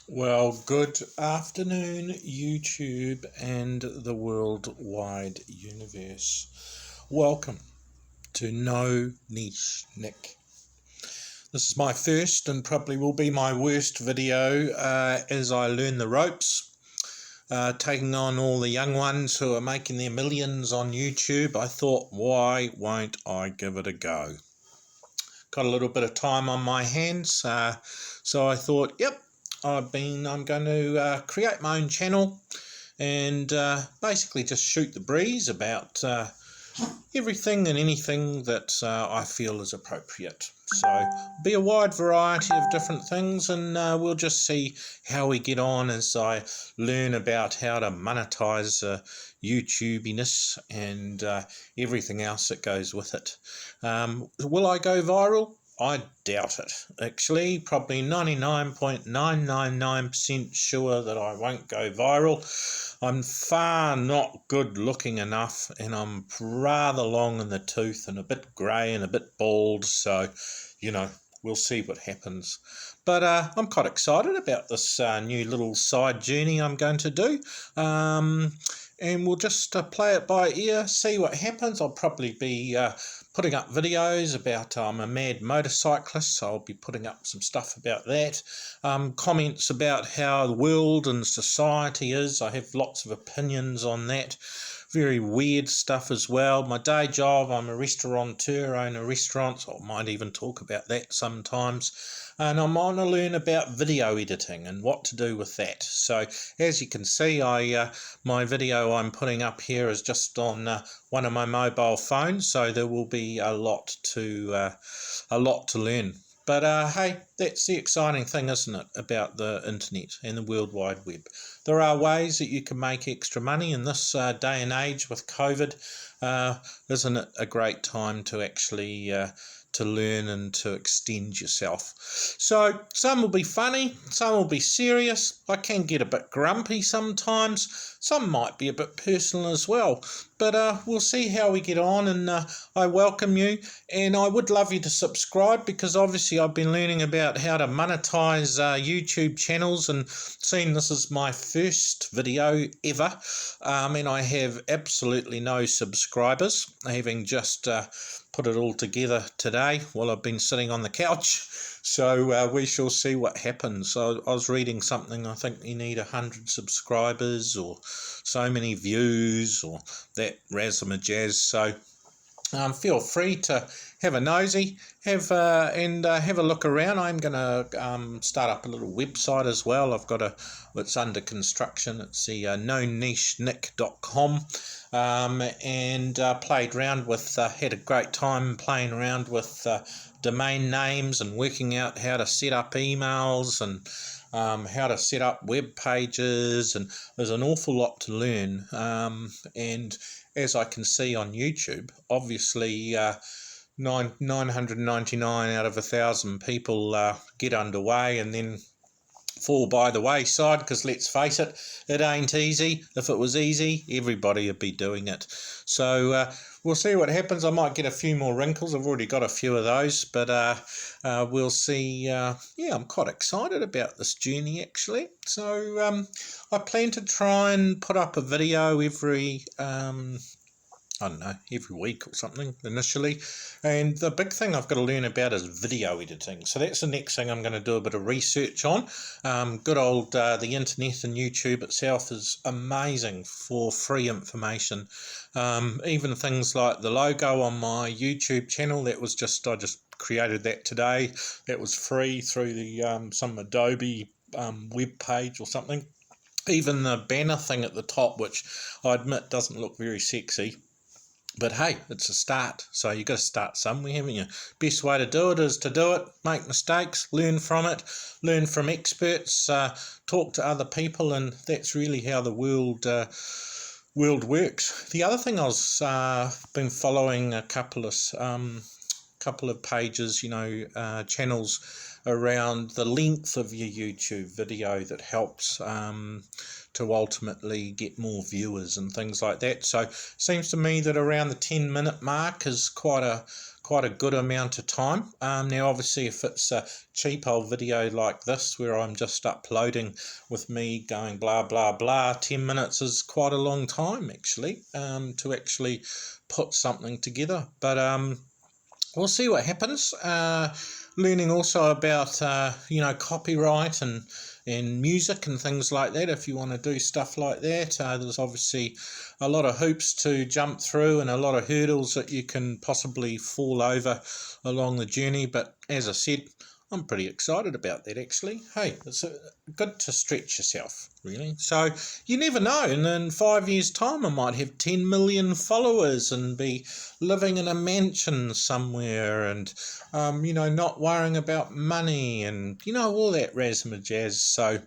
Well, good afternoon, YouTube and the worldwide universe. Welcome to No Niche Nick. This is my first and probably will be my worst video as I learn the ropes. Taking on all the young ones who are making their millions on YouTube. I thought, why won't I give it a go? Got a little bit of time on my hands, so I thought, yep, I'm going to create my own channel and basically just shoot the breeze about everything and anything that I feel is appropriate. So be a wide variety of different things, and we'll just see how we get on as I learn about how to monetize YouTubiness and everything else that goes with it. Will I go viral? I doubt it. Actually, probably 99.999% sure that I won't go viral. I'm far not good looking enough, and I'm rather long in the tooth and a bit grey and a bit bald, so, we'll see what happens. But I'm quite excited about this new little side journey I'm going to do. And we'll just play it by ear, see what happens. I'll probably be putting up videos about I'm a mad motorcyclist, so I'll be putting up some stuff about that. Comments about how the world and society is. I have lots of opinions on that. Very weird stuff as well. My day job, I'm a restaurateur, own a restaurant, so I might even talk about that sometimes. And I'm on to learn about video editing and what to do with that. So as you can see, my video I'm putting up here is just on one of my mobile phones, so there will be a lot to learn. But hey, that's the exciting thing, isn't it, about the internet and the World Wide Web. There are ways that you can make extra money in this day and age with COVID. Isn't it a great time to actually to learn and to extend yourself? So some will be funny, some will be serious. I can get a bit grumpy sometimes. Some might be a bit personal as well. But we'll see how we get on, and I welcome you, and I would love you to subscribe, because obviously I've been learning about how to monetize YouTube channels, and seeing this is my first video ever, and I have absolutely no subscribers, having just put it all together today while I've been sitting on the couch. So we shall see what happens. So I was reading something, I think you need 100 subscribers or so many views or that razzmatazz. So feel free to have a nosy, have a look around. I'm going to start up a little website as well. It's under construction. It's the nonichenick.com, and played around with, had a great time playing around with domain names and working out how to set up emails and how to set up web pages, and there's an awful lot to learn. And as I can see on YouTube, obviously 999 out of 1,000 people get underway and then fall by the wayside, because let's face it, it ain't easy. If it was easy, everybody would be doing it. So we'll see what happens. I might get a few more wrinkles. I've already got a few of those, but we'll see. Yeah, I'm quite excited about this journey, actually. So I plan to try and put up a video every week or something initially. And the big thing I've got to learn about is video editing. So that's the next thing I'm going to do a bit of research on. Good old the internet and YouTube itself is amazing for free information. Even things like the logo on my YouTube channel, I just created that today. That was free through the some Adobe web page or something. Even the banner thing at the top, which I admit doesn't look very sexy, but hey, it's a start, so you've got to start somewhere, haven't you? Best way to do it is to do it, make mistakes, learn from it, learn from experts, talk to other people, and that's really how the world works. The other thing been following a couple of pages, channels around the length of your YouTube video that helps to ultimately get more viewers and things like that. So seems to me that around the 10-minute mark is quite quite a good amount of time. Now, obviously, if it's a cheap old video like this where I'm just uploading with me going blah, blah, blah, 10 minutes is quite a long time, actually, to actually put something together. But we'll see what happens. Learning also about copyright and music and things like that. If you want to do stuff like that, there's obviously a lot of hoops to jump through and a lot of hurdles that you can possibly fall over along the journey. But as I said, I'm pretty excited about that, actually. Hey, it's good to stretch yourself, really. So you never know, and in 5 years' time I might have 10 million followers and be living in a mansion somewhere and, not worrying about money and, all that razzmatazz. So,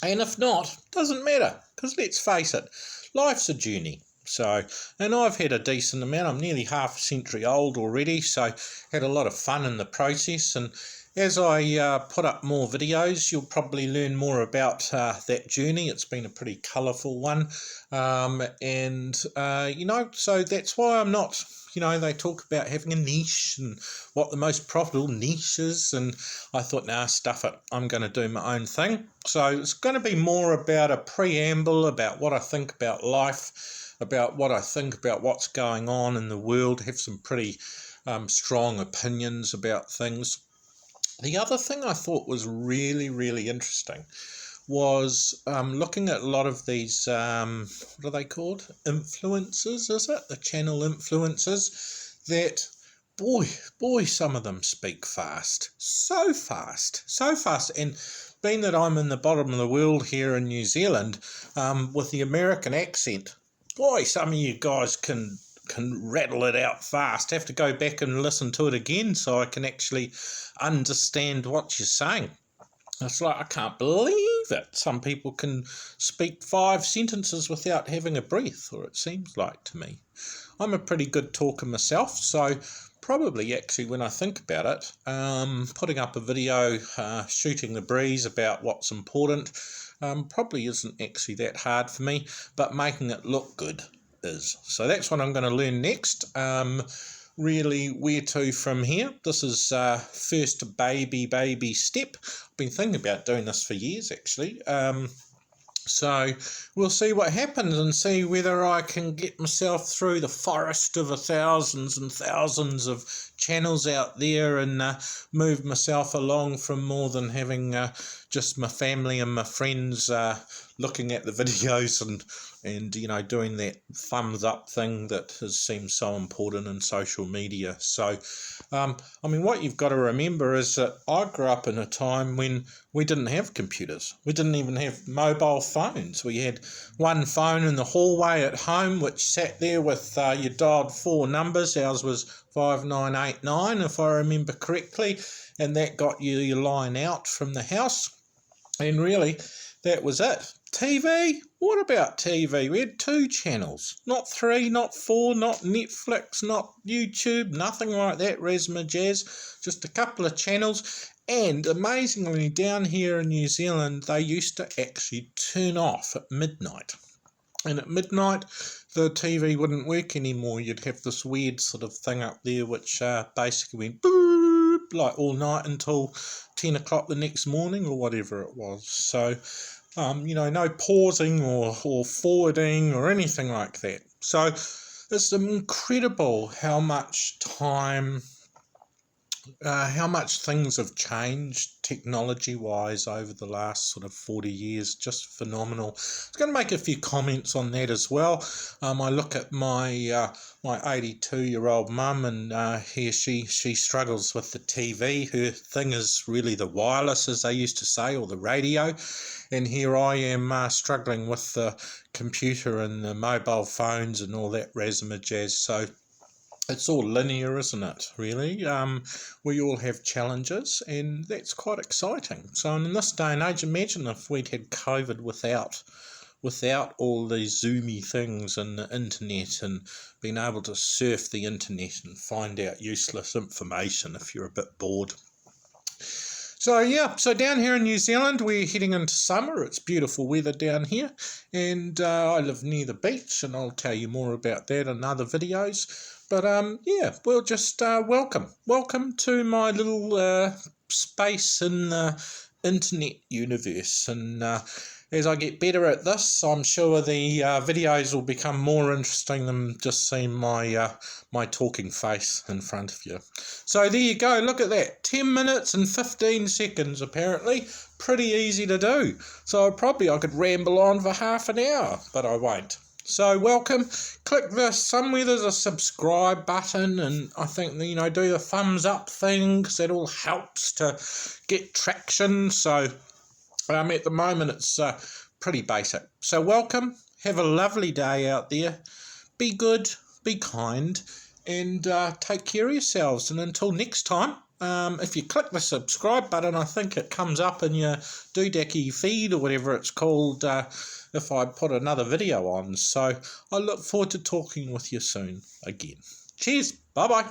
and if not, doesn't matter, because let's face it, life's a journey. So, and I've had a decent amount. I'm nearly half a century old already, so had a lot of fun in the process. And as I put up more videos, you'll probably learn more about that journey. It's been a pretty colourful one. So that's why I'm not, they talk about having a niche and what the most profitable niche is. And I thought, nah, stuff it. I'm going to do my own thing. So it's going to be more about a preamble about what I think about life, about what I think about what's going on in the world, have some pretty strong opinions about things. The other thing I thought was really, really interesting was looking at a lot of these, what are they called? Influencers, is it? The channel influencers that, boy, some of them speak fast. So fast. And being that I'm in the bottom of the world here in New Zealand, with the American accent, boy, some of you guys can rattle it out fast. Have to go back and listen to it again so I can actually understand what you're saying. It's like, I can't believe it. Some people can speak 5 sentences without having a breath, or it seems like to me. I'm a pretty good talker myself, so probably actually when I think about it, putting up a video, shooting the breeze about what's important, probably isn't actually that hard for me, but making it look good is. So that's what I'm going to learn next. Really, where to from here? This is first baby step. I've been thinking about doing this for years, actually. So we'll see what happens and see whether I can get myself through the forest of thousands and thousands of channels out there and move myself along from more than having just my family and my friends looking at the videos and doing that thumbs up thing that seems so important in social media. So what you've got to remember is that I grew up in a time when we didn't have computers. We didn't even have mobile phones. We had one phone in the hallway at home which sat there with you dialed 4 numbers. Ours was 5989 if I remember correctly, and that got you your line out from the house. And really, that was it. TV? What about TV? We had 2 channels, not 3, not 4, not Netflix, not YouTube, nothing like that, razzmatazz, just a couple of channels. And amazingly, down here in New Zealand, they used to actually turn off at midnight. And at midnight, the TV wouldn't work anymore. You'd have this weird sort of thing up there which basically went boop, like all night until 10 o'clock the next morning or whatever it was. So, no pausing or forwarding or anything like that. So it's incredible how much things have changed technology-wise over the last sort of 40 years. Just phenomenal. I was going to make a few comments on that as well. I look at my 82-year-old mum, and she struggles with the TV. Her thing is really the wireless, as they used to say, or the radio. And here I am struggling with the computer and the mobile phones and all that razzmatazz. So it's all linear, isn't it, really? We all have challenges, and that's quite exciting. So in this day and age, imagine if we'd had COVID without all these Zoomy things and the internet and being able to surf the internet and find out useless information if you're a bit bored. So down here in New Zealand, we're heading into summer. It's beautiful weather down here, and I live near the beach, and I'll tell you more about that in other videos. But yeah, we'll just welcome to my little space in the internet universe. And as I get better at this, I'm sure the videos will become more interesting than just seeing my talking face in front of you. So there you go. Look at that. 10 minutes and 15 seconds, apparently. Pretty easy to do. So I could ramble on for half an hour, but I won't. So welcome. Click this. Somewhere there's a subscribe button, and I think, do the thumbs up thing, because that all helps to get traction. So at the moment it's pretty basic. So welcome. Have a lovely day out there. Be good, be kind, and take care of yourselves. And until next time, if you click the subscribe button, I think it comes up in your doodacky feed or whatever it's called if I put another video on. So I look forward to talking with you soon again. Cheers. Bye-bye.